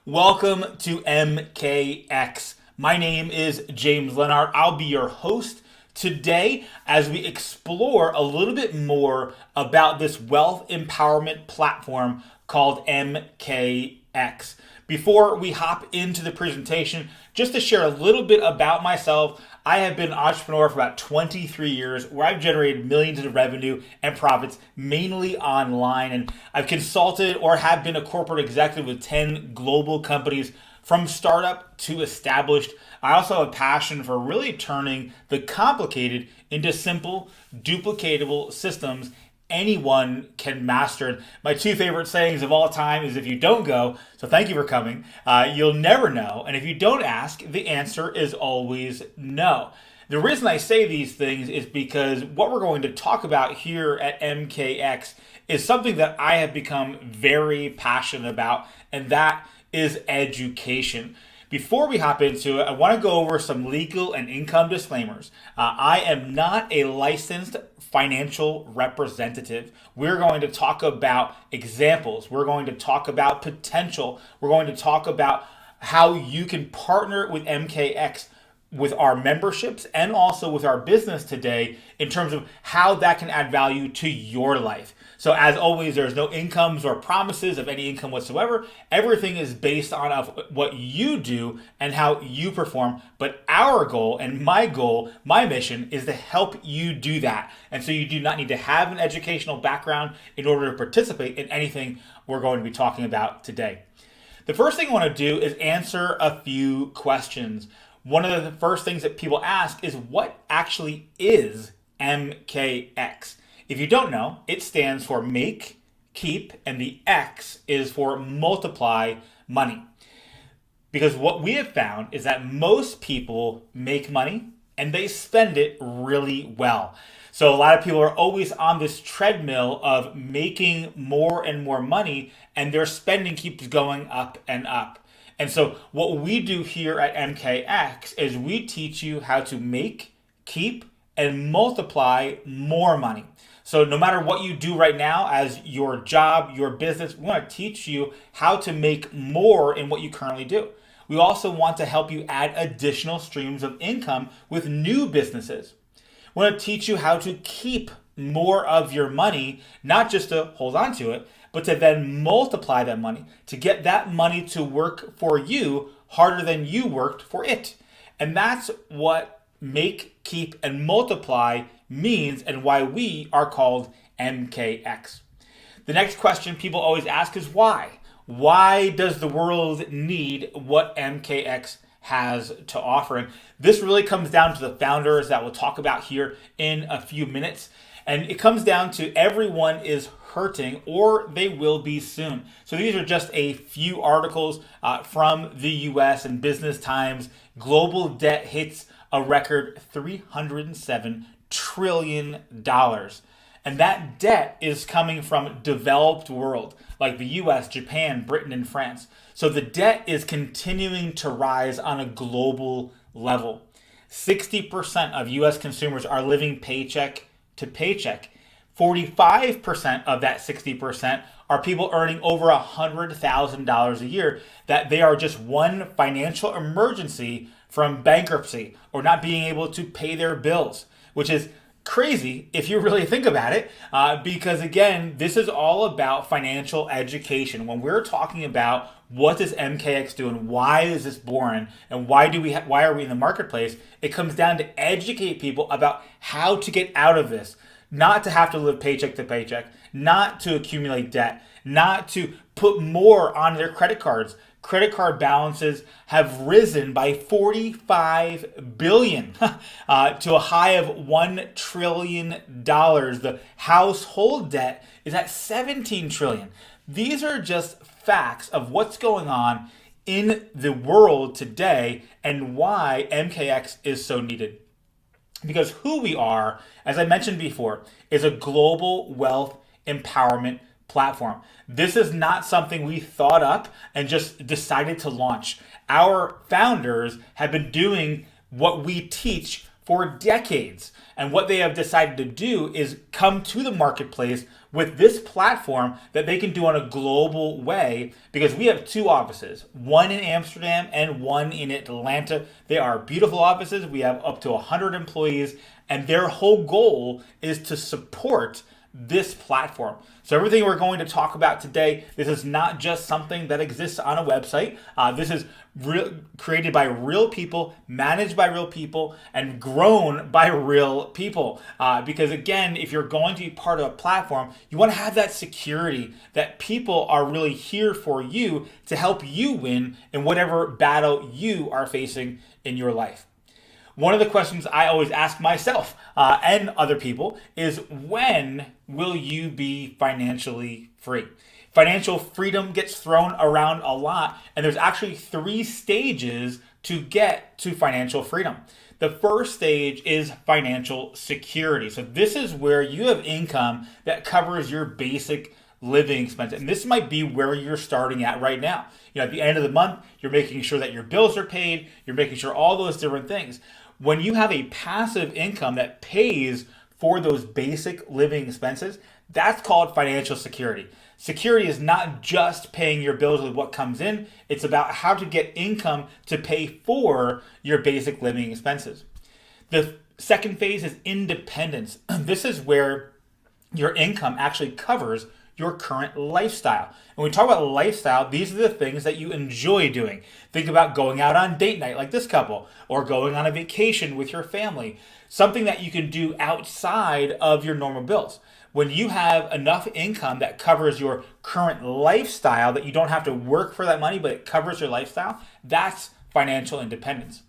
Welcome to MKX. My name is James Leonard. I'll be your host today as we explore a little bit more about this wealth empowerment platform called MKX. Before we hop into the presentation, just to share a little bit about myself, I have been an entrepreneur for about 23 years where I've generated millions in revenue and profits, mainly online. And I've consulted or have been a corporate executive with 10 global companies from startup to established. I also have a passion for really turning the complicated into simple, duplicatable systems anyone can master. And my two favorite sayings of all time is if you don't go, so thank you for coming, you'll never know. And if you don't ask, the answer is always no. The reason I say these things is because what we're going to talk about here at MKX is something that I have become very passionate about, and that is education. Before we hop into it, I want to go over some legal and income disclaimers. I am not a licensed financial representative. We're going to talk about examples. We're going to talk about potential. We're going to talk about how you can partner with MKX with our memberships and also with our business today in terms of how that can add value to your life. So as always, there's no incomes or promises of any income whatsoever. Everything is based on what you do and how you perform. But our goal and my goal, my mission is to help you do that. And so you do not need to have an educational background in order to participate in anything we're going to be talking about today. The first thing I want to do is answer a few questions. One of the first things that people ask is what actually is MKX? If you don't know, it stands for Make, Keep, and the X is for Multiply Money. Because what we have found is that most people make money and they spend it really well. So a lot of people are always on this treadmill of making more and more money, and their spending keeps going up and up. And so what we do here at MKX is we teach you how to make, keep, and multiply more money. So no matter what you do right now as your job, your business, we want to teach you how to make more in what you currently do. We also want to help you add additional streams of income with new businesses. We want to teach you how to keep more of your money, not just to hold on to it, but to then multiply that money, to get that money to work for you harder than you worked for it. And that's what make, keep, and multiply means and why we are called MKX. The next question people always ask is why? Why does the world need what MKX has to offer? And this really comes down to the founders that we'll talk about here in a few minutes. And it comes down to everyone is hurting or they will be soon. So these are just a few articles from the US and Business Times. Global debt hits a record $307 trillion. And that debt is coming from developed world like the US, Japan, Britain, and France. So the debt is continuing to rise on a global level. 60% of US consumers are living paycheck to paycheck. 45% of that 60% are people earning over $100,000 a year, that they are just one financial emergency from bankruptcy or not being able to pay their bills, which is crazy if you really think about it, because again, this is all about financial education. When we're talking about what does MKX do and why is this born and why are we in the marketplace, it comes down to educate people about how to get out of this, not to have to live paycheck to paycheck, not to accumulate debt, not to put more on their credit cards. Credit card balances have risen by 45 billion to a high of $1 trillion. The household debt is at 17 trillion. These are just facts of what's going on in the world today and why MKX is so needed. Because who we are, as I mentioned before, is a global wealth empowerment platform. This is not something we thought up and just decided to launch. Our founders have been doing what we teach for decades. And what they have decided to do is come to the marketplace with this platform that they can do on a global way, because we have two offices, one in Amsterdam and one in Atlanta. They are beautiful offices. We have up to 100 employees, and their whole goal is to support this platform. So everything we're going to talk about today, this is not just something that exists on a website. This is created by real people, managed by real people, and grown by real people. Because again, if you're going to be part of a platform, you want to have that security that people are really here for you to help you win in whatever battle you are facing in your life. One of the questions I always ask myself and other people is, when will you be financially free? Financial freedom gets thrown around a lot, and there's actually 3 stages to get to financial freedom. The first stage is financial security. So this is where you have income that covers your basic living expenses. And this might be where you're starting at right now. At the end of the month, you're making sure that your bills are paid, you're making sure all those different things. When you have a passive income that pays for those basic living expenses, that's called financial security. Security is not just paying your bills with what comes in. It's about how to get income to pay for your basic living expenses. The second phase is independence. This is where your income actually covers your current lifestyle. And when we talk about lifestyle, these are the things that you enjoy doing. Think about going out on date night like this couple, or going on a vacation with your family, something that you can do outside of your normal bills. When you have enough income that covers your current lifestyle, that you don't have to work for that money, but it covers your lifestyle, that's financial independence.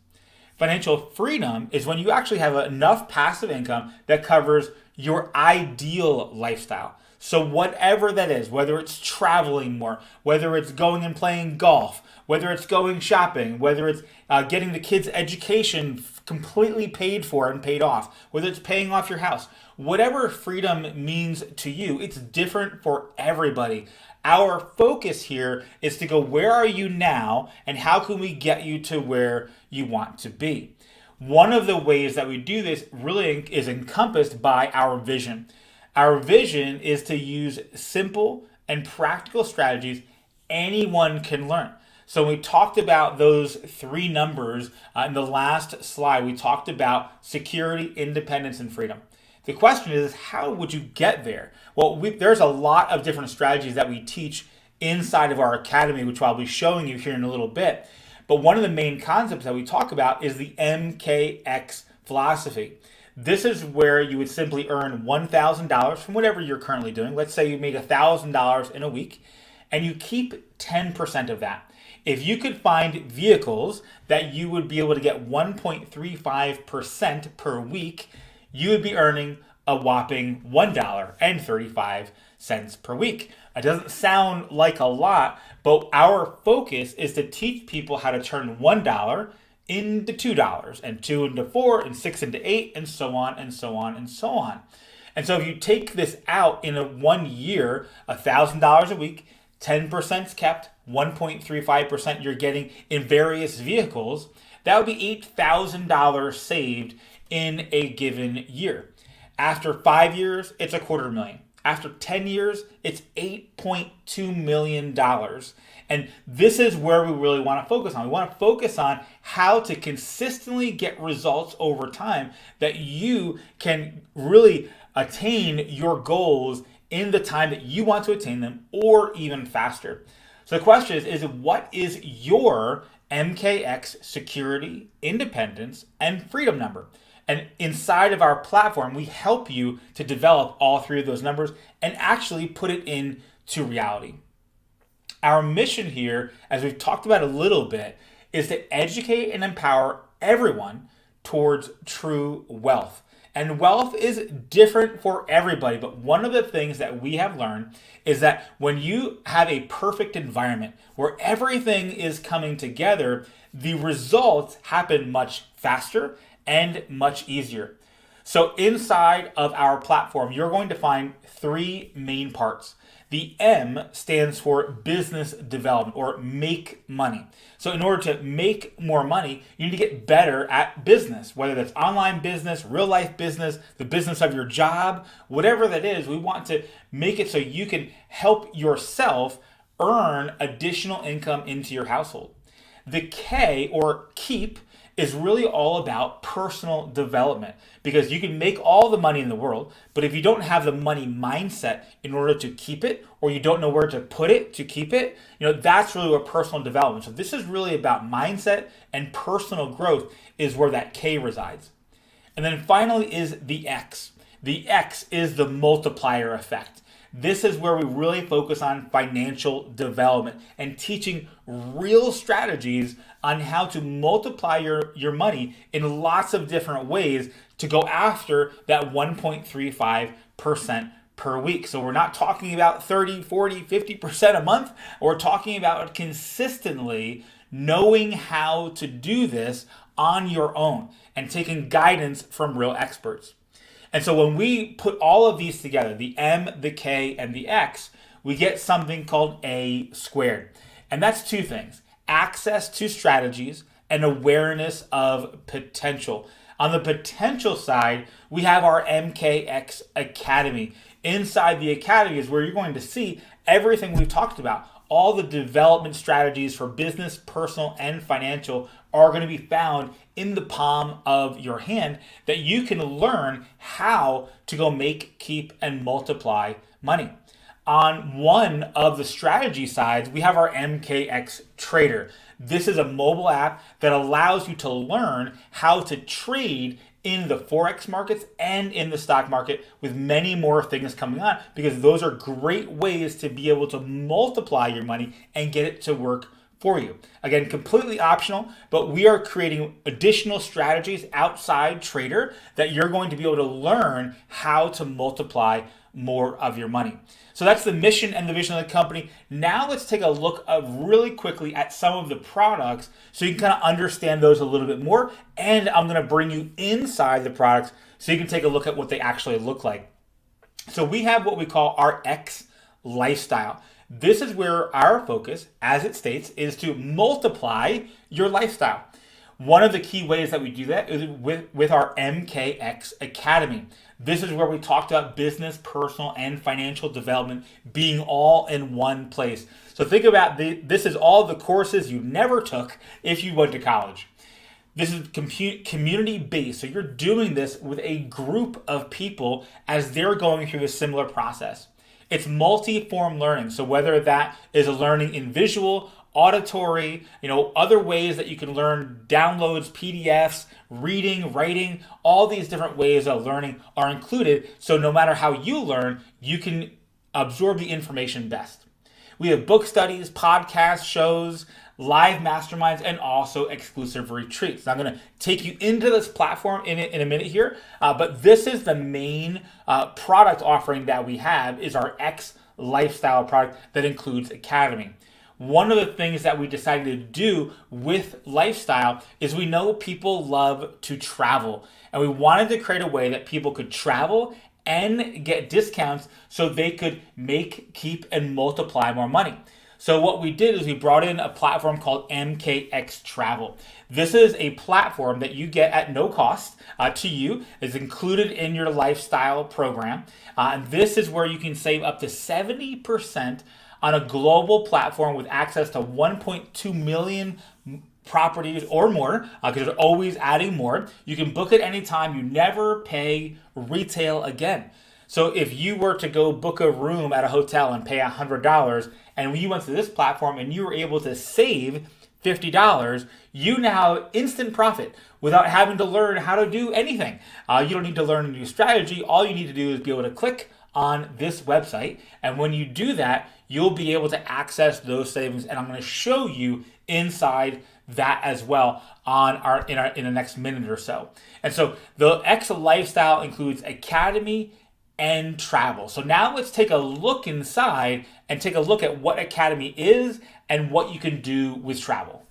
Financial freedom is when you actually have enough passive income that covers your ideal lifestyle. So whatever that is, whether it's traveling more, whether it's going and playing golf, whether it's going shopping, whether it's getting the kids' education completely paid for and paid off, whether it's paying off your house, whatever freedom means to you, it's different for everybody. Our focus here is to go, where are you now, and how can we get you to where you want to be? One of the ways that we do this really is encompassed by our vision. Our vision is to use simple and practical strategies anyone can learn. So we talked about those 3 numbers in the last slide. We talked about security, independence, and freedom. The question is, how would you get there? Well, there's a lot of different strategies that we teach inside of our academy, which I'll be showing you here in a little bit. But one of the main concepts that we talk about is the MKX philosophy. This is where you would simply earn $1,000 from whatever you're currently doing. Let's say you made $1,000 in a week, and you keep 10% of that. If you could find vehicles that you would be able to get 1.35% per week, you would be earning a whopping $1.35 per week. It doesn't sound like a lot, but our focus is to teach people how to turn $1 into $2, and 2 into 4, and 6 into 8, and so on, and so on, and so on. And so if you take this out in 1 year, $1,000 a week, 10% is kept, 1.35% you're getting in various vehicles, that would be $8,000 saved in a given year. After 5 years, it's $250,000. After 10 years, it's $8.2 million. And this is where we really want to focus on. We want to focus on how to consistently get results over time that you can really attain your goals in the time that you want to attain them, or even faster. So the question is what is your MKX security, independence, and freedom number? And inside of our platform, we help you to develop all 3 of those numbers and actually put it into reality. Our mission here, as we've talked about a little bit, is to educate and empower everyone towards true wealth. And wealth is different for everybody, but one of the things that we have learned is that when you have a perfect environment where everything is coming together, the results happen much faster and much easier. So inside of our platform, you're going to find 3 main parts. The M stands for business development or make money. So in order to make more money, you need to get better at business, whether that's online business, real life business, the business of your job, whatever that is. We want to make it so you can help yourself earn additional income into your household. The K or keep is really all about personal development, because you can make all the money in the world, but if you don't have the money mindset in order to keep it, or you don't know where to put it to keep it, that's really where personal development. So this is really about mindset, and personal growth is where that K resides. And then finally is the X. The X is the multiplier effect. This is where we really focus on financial development and teaching real strategies on how to multiply your money in lots of different ways to go after that 1.35% per week. So we're not talking about 30, 40, 50% a month. We're talking about consistently knowing how to do this on your own and taking guidance from real experts. And so when we put all of these together, the M, the K, and the X, we get something called A squared. And that's two things: access to strategies and awareness of potential. On the potential side, we have our MKX Academy. Inside the Academy is where you're going to see everything we've talked about. All the development strategies for business, personal, and financial are going to be found in the palm of your hand, that you can learn how to go make, keep, and multiply money. On one of the strategy sides, we have our MKX Trader. This is a mobile app that allows you to learn how to trade in the Forex markets and in the stock market, with many more things coming on, because those are great ways to be able to multiply your money and get it to work for you. Again, completely optional, but we are creating additional strategies outside Trader that you're going to be able to learn how to multiply more of your money. So that's the mission and the vision of the company. Now let's take a look really quickly at some of the products so you can kind of understand those a little bit more. And I'm going to bring you inside the products so you can take a look at what they actually look like. So we have what we call our X lifestyle. This is where our focus, as it states, is to multiply your lifestyle. One of the key ways that we do that is with our MKX Academy. This is where we talked about business, personal, and financial development being all in one place. So think about this is all the courses you never took if you went to college. This is community-based, so you're doing this with a group of people as they're going through a similar process. It's multi-form learning, so whether that is a learning in visual, auditory, other ways that you can learn, downloads, PDFs, reading, writing, all these different ways of learning are included, so no matter how you learn, you can absorb the information best. We have book studies, podcast shows, live masterminds, and also exclusive retreats. Now, I'm going to take you into this platform in a minute here, but this is the main product offering that we have, is our X Lifestyle product that includes Academy. One of the things that we decided to do with Lifestyle is we know people love to travel, and we wanted to create a way that people could travel and get discounts so they could make, keep, and multiply more money. So what we did is we brought in a platform called MKX Travel. This is a platform that you get at no cost to you. It's included in your lifestyle program. And this is where you can save up to 70% on a global platform with access to 1.2 million properties or more, because they're always adding more. You can book it anytime. You never pay retail again. So if you were to go book a room at a hotel and pay $100, and when you went to this platform and you were able to save $50, you now have instant profit without having to learn how to do anything. You don't need to learn a new strategy. All you need to do is be able to click on this website, and when you do that, you'll be able to access those savings, and I'm going to show you inside that as well in the next minute or so. And so the X Lifestyle includes Academy and Travel. So now let's take a look inside and take a look at what Academy is and what you can do with Travel.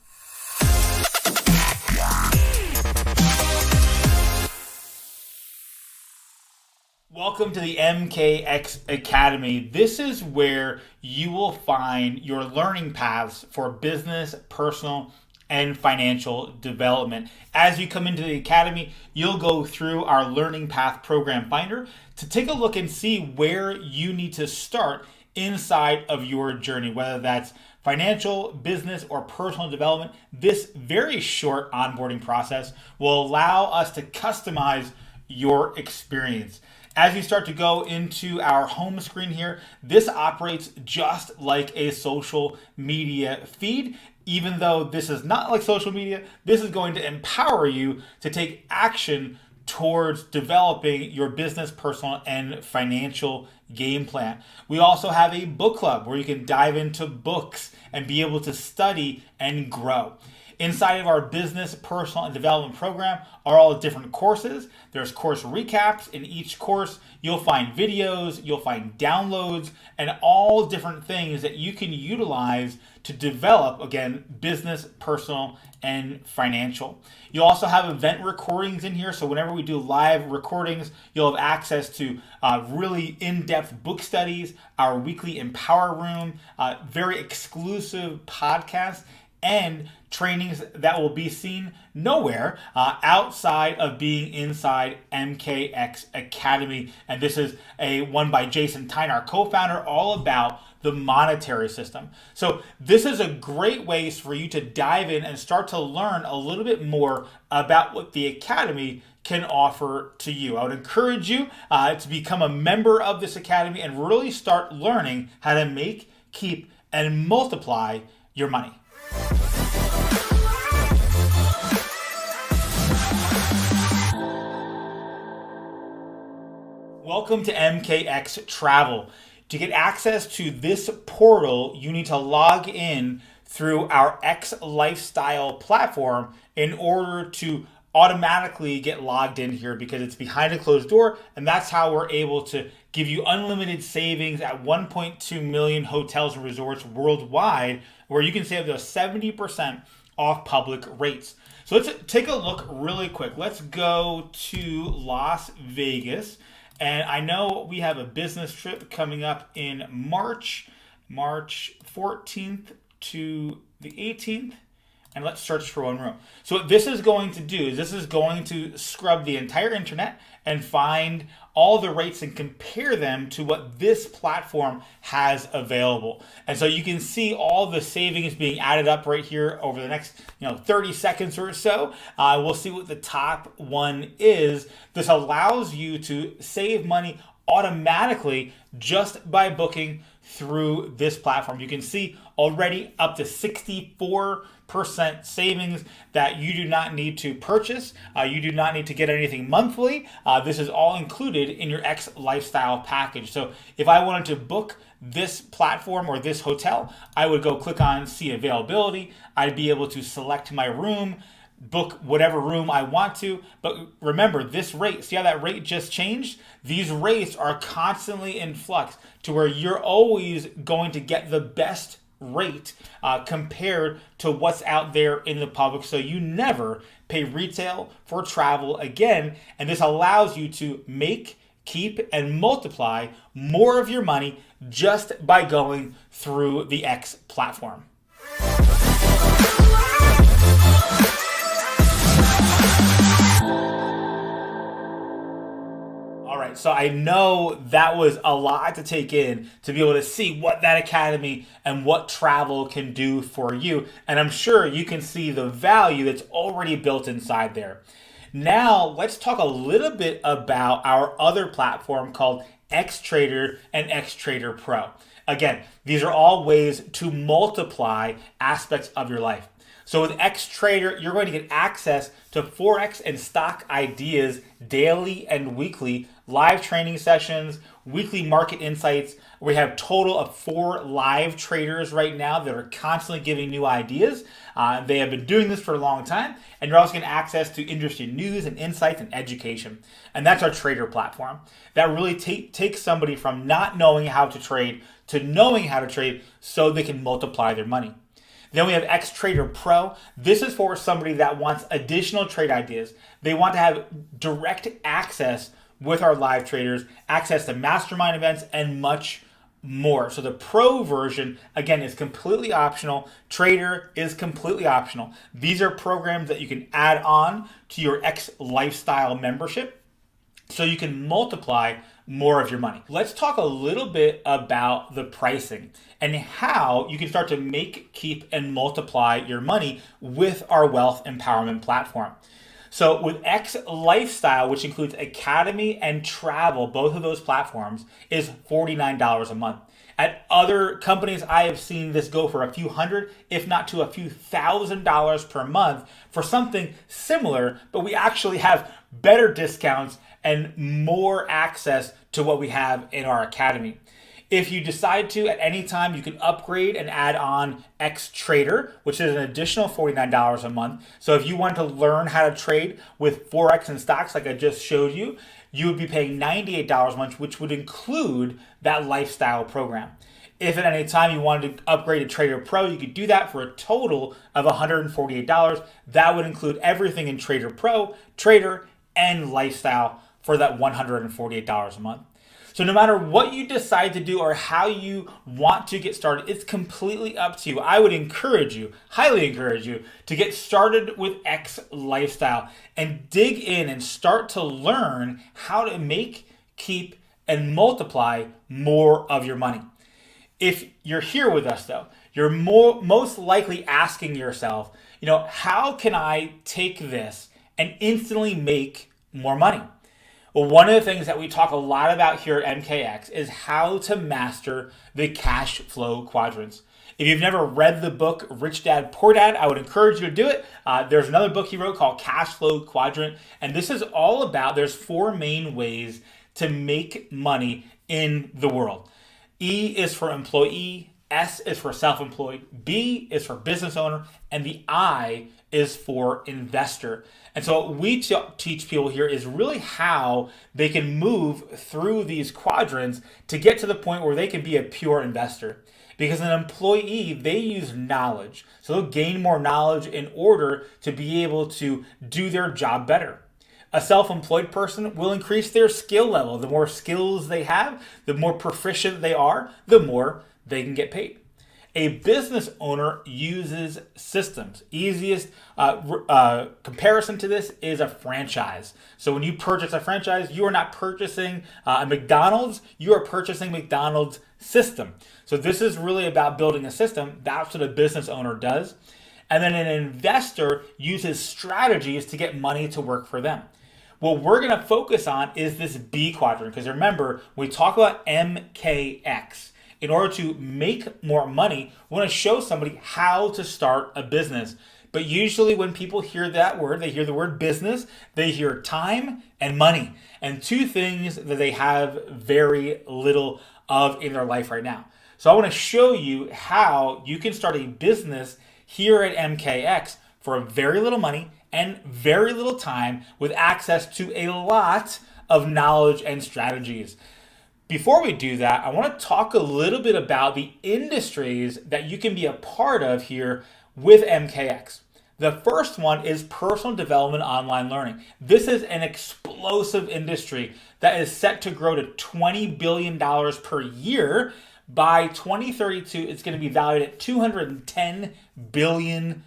Welcome to the MKX Academy. This is where you will find your learning paths for business, personal, and financial development. As you come into the Academy, you'll go through our Learning Path Program Finder to take a look and see where you need to start inside of your journey, whether that's financial, business, or personal development. This very short onboarding process will allow us to customize your experience. As you start to go into our home screen here, this operates just like a social media feed. Even though this is not like social media, this is going to empower you to take action towards developing your business, personal, and financial game plan. We also have a book club where you can dive into books and be able to study and grow. Inside of our business, personal, and development program are all different courses. There's course recaps. In each course, you'll find videos, you'll find downloads, and all different things that you can utilize to develop, again, business, personal, and financial. You'll also have event recordings in here. So whenever we do live recordings, you'll have access to really in-depth book studies, our weekly Empower Room, very exclusive podcasts, and trainings that will be seen nowhere outside of being inside MKX Academy. And this is a one by Jason Tyne, our co-founder, all about the monetary system. So this is a great way for you to dive in and start to learn a little bit more about what the Academy can offer to you. I would encourage you to become a member of this Academy and really start learning how to make, keep, and multiply your money. Welcome to MKX Travel. To get access to this portal, you need to log in through our X Lifestyle platform in order to automatically get logged in here, because it's behind a closed door, and that's how we're able to give you unlimited savings at 1.2 million hotels and resorts worldwide, where you can save up to 70% off public rates. So let's take a look really quick. Let's go to Las Vegas. And I know we have a business trip coming up in March 14th to the 18th. And let's search for one room. So what this is going to do is this is going to scrub the entire internet and find all the rates and compare them to what this platform has available. And so you can see all the savings being added up right here over the next 30 seconds or so. We'll see what the top one is. This allows you to save money automatically just by booking through this platform. You can see already up to 64% savings that you do not need to purchase. You do not need to get anything monthly. This is all included in your X Lifestyle package. So if I wanted to book this platform or this hotel, I would go click on see availability. I'd be able to select my room, book whatever room I want to. But remember, this rate, see how that rate just changed? These rates are constantly in flux to where you're always going to get the best rate compared to what's out there in the public. So you never pay retail for travel again. And this allows you to make, keep, and multiply more of your money just by going through the X platform. All right, so I know that was a lot to take in to be able to see what that Academy and what travel can do for you. And I'm sure you can see the value that's already built inside there. Now, let's talk a little bit about our other platform called X Trader and X Trader Pro. Again, these are all ways to multiply aspects of your life. So with X Trader, you're going to get access to Forex and stock ideas daily and weekly, live training sessions, weekly market insights. We have a total of 4 live traders right now that are constantly giving new ideas. They have been doing this for a long time. And you're also getting access to industry news and insights and education. And that's our trader platform. That really takes somebody from not knowing how to trade to knowing how to trade so they can multiply their money. Then we have X Trader Pro. This is for somebody that wants additional trade ideas. They want to have direct access with our live traders, access to mastermind events, and much more. So the pro version, again, is completely optional. Trader is completely optional. These are programs that you can add on to your X Lifestyle membership so you can multiply more of your money. Let's talk a little bit about the pricing and how you can start to make, keep, and multiply your money with our wealth empowerment platform. So with X Lifestyle, which includes Academy and Travel, both of those platforms, is $49 a month. At other companies, I have seen this go for a few hundred, if not to a few $1,000s per month for something similar, but we actually have better discounts and more access to what we have in our Academy. If you decide to, at any time, you can upgrade and add on X Trader, which is an additional $49 a month. So if you want to learn how to trade with Forex and stocks like I just showed you, you would be paying $98 a month, which would include that lifestyle program. If at any time you wanted to upgrade to Trader Pro, you could do that for a total of $148. That would include everything in Trader Pro, Trader, and Lifestyle for that $148 a month. So no matter what you decide to do or how you want to get started, it's completely up to you. I would encourage you, highly encourage you, to get started with X Lifestyle and dig in and start to learn how to make, keep, and multiply more of your money. If you're here with us though, you're most likely asking yourself, how can I take this and instantly make more money? Well, one of the things that we talk a lot about here at MKX is how to master the cash flow quadrants. If you've never read the book Rich Dad Poor Dad, I would encourage you to do it. There's another book he wrote called Cash Flow Quadrant, and this is all about, there's 4 main ways to make money in the world. E is for employee, S is for self-employed, B is for business owner, and the I is for investor. And so what we teach people here is really how they can move through these quadrants to get to the point where they can be a pure investor. Because an employee, they use knowledge. So they'll gain more knowledge in order to be able to do their job better. A self-employed person will increase their skill level. The more skills they have, the more proficient they are, the more they can get paid. A business owner uses systems. Easiest comparison to this is a franchise. So when you purchase a franchise, you are not purchasing a McDonald's, you are purchasing McDonald's system. So this is really about building a system. That's what a business owner does. And then an investor uses strategies to get money to work for them. What we're going to focus on is this B quadrant, because remember, when we talk about MKX, in order to make more money, we want to show somebody how to start a business. But usually when people hear that word, they hear the word business, they hear time and money, and 2 things that they have very little of in their life right now. So I want to show you how you can start a business here at MKX for very little money and very little time with access to a lot of knowledge and strategies. Before we do that, I want to talk a little bit about the industries that you can be a part of here with MKX. The first one is personal development online learning. This is an explosive industry that is set to grow to $20 billion per year. By 2032, it's going to be valued at $210 billion.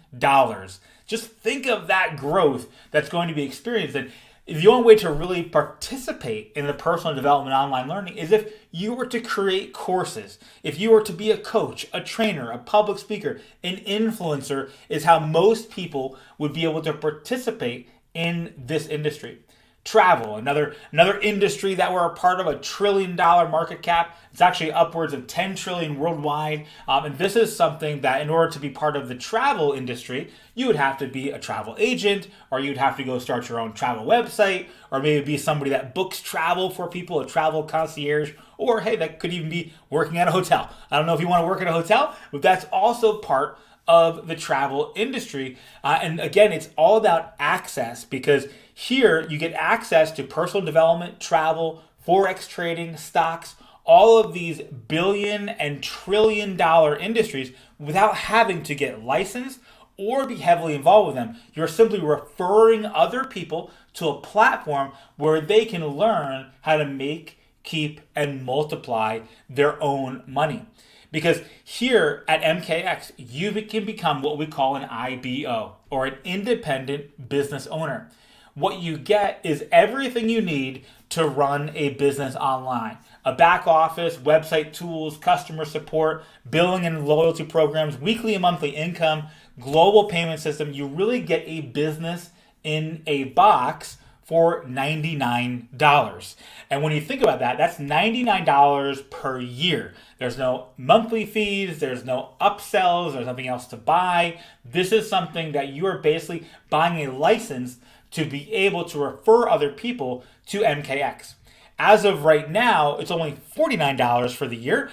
Just think of that growth that's going to be experienced. And the only way to really participate in the personal development online learning is if you were to create courses. If you were to be a coach, a trainer, a public speaker, an influencer, is how most people would be able to participate in this industry. Travel, another industry that we're a part of, $1 trillion market cap. It's actually upwards of 10 trillion worldwide. And this is something that in order to be part of the travel industry, you would have to be a travel agent, or you'd have to go start your own travel website, or maybe be somebody that books travel for people, a travel concierge, or hey, that could even be working at a hotel. I don't know if you want to work at a hotel, but that's also part of the travel industry. And again, it's all about access, because here you get access to personal development, travel, Forex trading, stocks, all of these billion and trillion dollar industries without having to get licensed or be heavily involved with them. You're simply referring other people to a platform where they can learn how to make, keep, and multiply their own money. Because here at MKX, you can become what we call an IBO, or an independent business owner. What you get is everything you need to run a business online. A back office, website tools, customer support, billing and loyalty programs, weekly and monthly income, global payment system. You really get a business in a box for $99. And when you think about that, that's $99 per year. There's no monthly fees, there's no upsells, there's nothing else to buy. This is something that you are basically buying a license to be able to refer other people to MKX. As of right now, it's only $49 for the year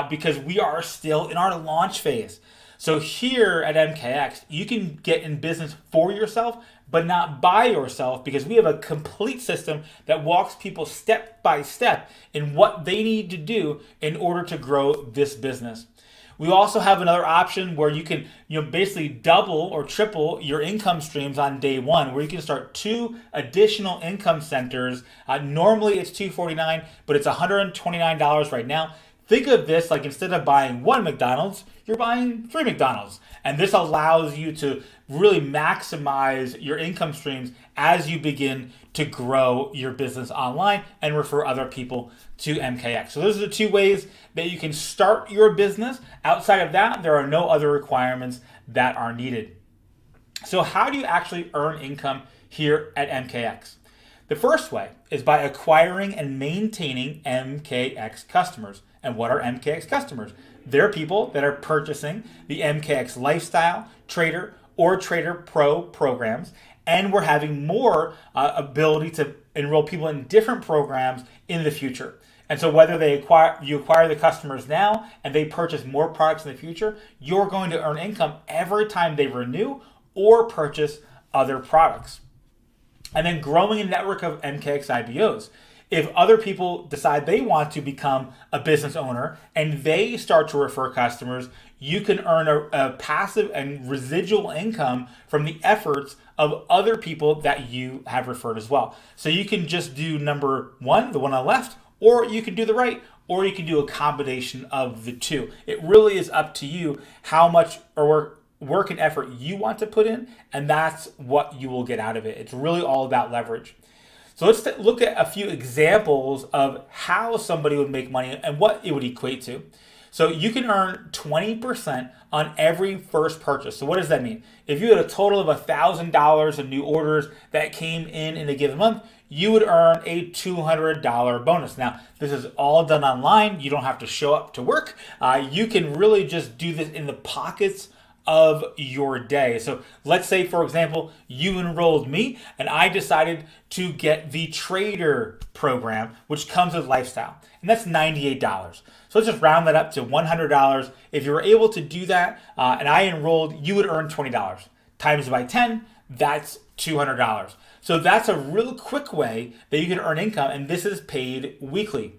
because we are still in our launch phase. So here at MKX, you can get in business for yourself, but not by yourself, because we have a complete system that walks people step by step in what they need to do in order to grow this business. We also have another option where you can basically double or triple your income streams on day one, where you can start 2 additional income centers. Normally it's $249, but it's $129 right now. Think of this like instead of buying 1 McDonald's, you're buying 3 McDonald's. And this allows you to really maximize your income streams as you begin to grow your business online and refer other people to MKX. So those are the 2 ways that you can start your business. Outside of that, there are no other requirements that are needed. So how do you actually earn income here at MKX? The first way is by acquiring and maintaining MKX customers. And what are MKX customers? They're people that are purchasing the MKX Lifestyle, Trader, or Trader Pro programs, and we're having more ability to enroll people in different programs in the future. And so whether you acquire the customers now and they purchase more products in the future, you're going to earn income every time they renew or purchase other products. And then growing a network of MKX IBOs. If other people decide they want to become a business owner and they start to refer customers, you can earn a passive and residual income from the efforts of other people that you have referred as well. So you can just do number 1, the one on the left, or you can do the right, or you can do a combination of the 2. It really is up to you how much work and effort you want to put in, and that's what you will get out of it. It's really all about leverage. So let's look at a few examples of how somebody would make money and what it would equate to. So you can earn 20% on every first purchase. So what does that mean? If you had a total of $1,000 of new orders that came in a given month, you would earn a $200 bonus. Now, this is all done online. You don't have to show up to work. You can really just do this in the pockets of your day. So let's say, for example, you enrolled me and I decided to get the Trader program, which comes with Lifestyle, and that's $98. So let's just round that up to $100. If you were able to do that and I enrolled, you would earn $20. Times by 10, that's $200. So that's a real quick way that you can earn income, and this is paid weekly.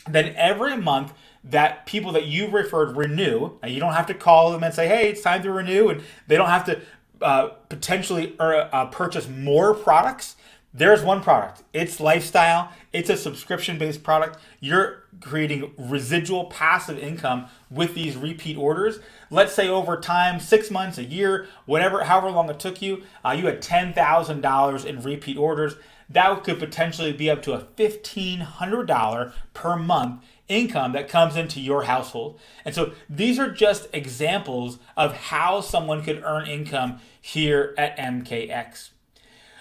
Then every month that people that you referred renew, and you don't have to call them and say, hey, it's time to renew, and they don't have to potentially purchase more products. There's one product. It's Lifestyle. It's a subscription-based product. You're creating residual passive income with these repeat orders. Let's say over time, 6 months, a year, however long it took you, you had $10,000 in repeat orders. That could potentially be up to a $1,500 per month income that comes into your household. And so these are just examples of how someone could earn income here at MKX.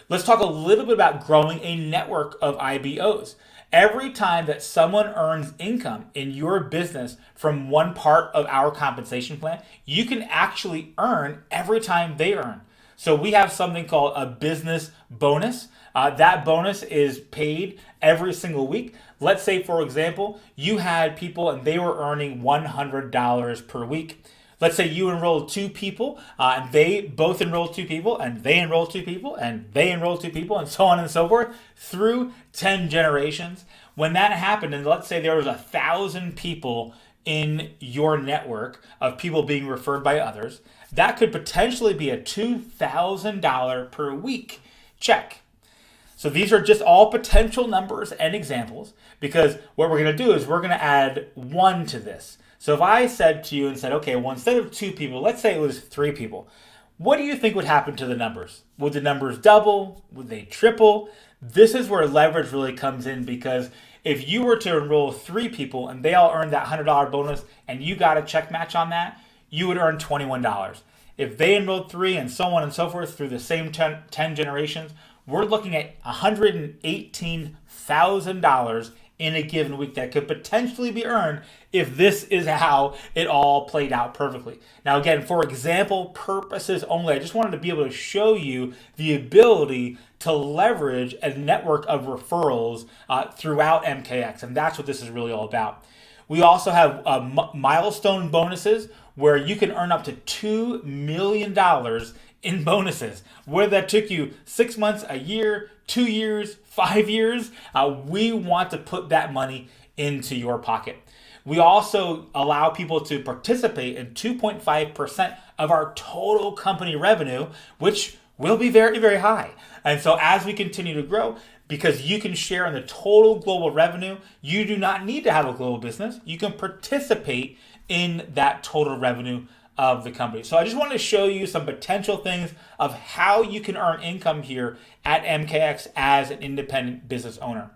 Let's talk a little bit about growing a network of IBOs. Every time that someone earns income in your business from one part of our compensation plan, you can actually earn every time they earn. So we have something called a business bonus. That bonus is paid every single week. Let's say, for example, you had people and they were earning $100 per week. Let's say you enrolled 2 people and they both enrolled 2 people and they enrolled 2 people and they enrolled 2 people and so on and so forth through 10 generations. When that happened, and let's say there was 1,000 people in your network of people being referred by others, that could potentially be a $2,000 per week check. So these are just all potential numbers and examples, because what we're going to do is we're going to add 1 to this. So if I said to you and said, okay, well, instead of 2 people, let's say it was 3 people. What do you think would happen to the numbers? Would the numbers double? Would they triple? This is where leverage really comes in, because if you were to enroll 3 people and they all earned that $100 bonus and you got a check match on that, you would earn $21. If they enrolled 3 and so on and so forth through the same 10 generations, we're looking at $118,000 in a given week that could potentially be earned if this is how it all played out perfectly. Now, again, for example purposes only, I just wanted to be able to show you the ability to leverage a network of referrals throughout MKX, and that's what this is really all about. We also have milestone bonuses where you can earn up to $2 million in bonuses. Whether that took you 6 months, a year, 2 years, 5 years, we want to put that money into your pocket. We also allow people to participate in 2.5% of our total company revenue, which will be very, very high. And so as we continue to grow, because you can share in the total global revenue, you do not need to have a global business. You can participate in that total revenue of the company. So I just wanted to show you some potential things of how you can earn income here at MKX as an independent business owner.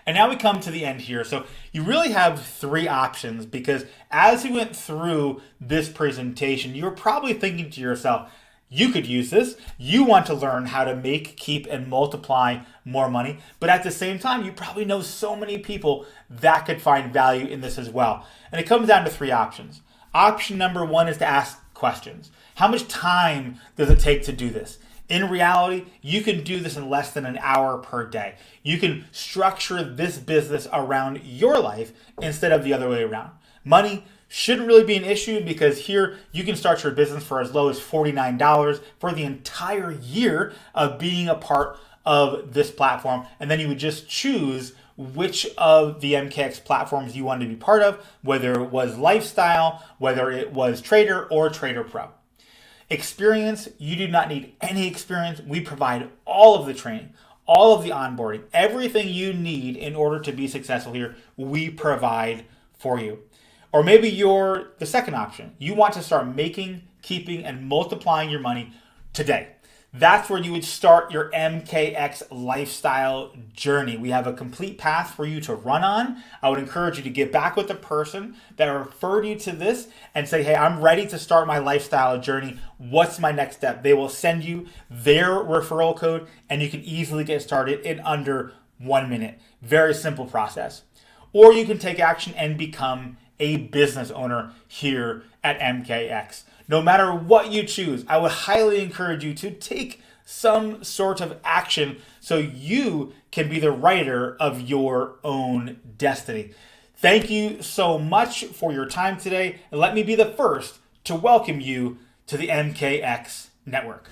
And now we come to the end here. So you really have 3 options, because as we went through this presentation, you were probably thinking to yourself, you could use this. You want to learn how to make, keep, and multiply more money. But at the same time, you probably know so many people that could find value in this as well. And it comes down to 3 options. Option number 1 is to ask questions. How much time does it take to do this? In reality, you can do this in less than an hour per day. You can structure this business around your life instead of the other way around. Money shouldn't really be an issue, because here you can start your business for as low as $49 for the entire year of being a part of this platform. And then you would just choose which of the MKX platforms you wanted to be part of, whether it was Lifestyle, whether it was Trader or Trader Pro. Experience, you do not need any experience. We provide all of the training, all of the onboarding, everything you need in order to be successful here, we provide for you. Or maybe you're the second option. You want to start making, keeping, and multiplying your money today. That's where you would start your MKX lifestyle journey. We have a complete path for you to run on. I would encourage you to get back with the person that referred you to this and say, hey, I'm ready to start my lifestyle journey. What's my next step? They will send you their referral code, and you can easily get started in under 1 minute. Very simple process. Or you can take action and become a business owner here at MKX. No matter what you choose, I would highly encourage you to take some sort of action so you can be the writer of your own destiny. Thank you so much for your time today, and let me be the first to welcome you to the MKX Network.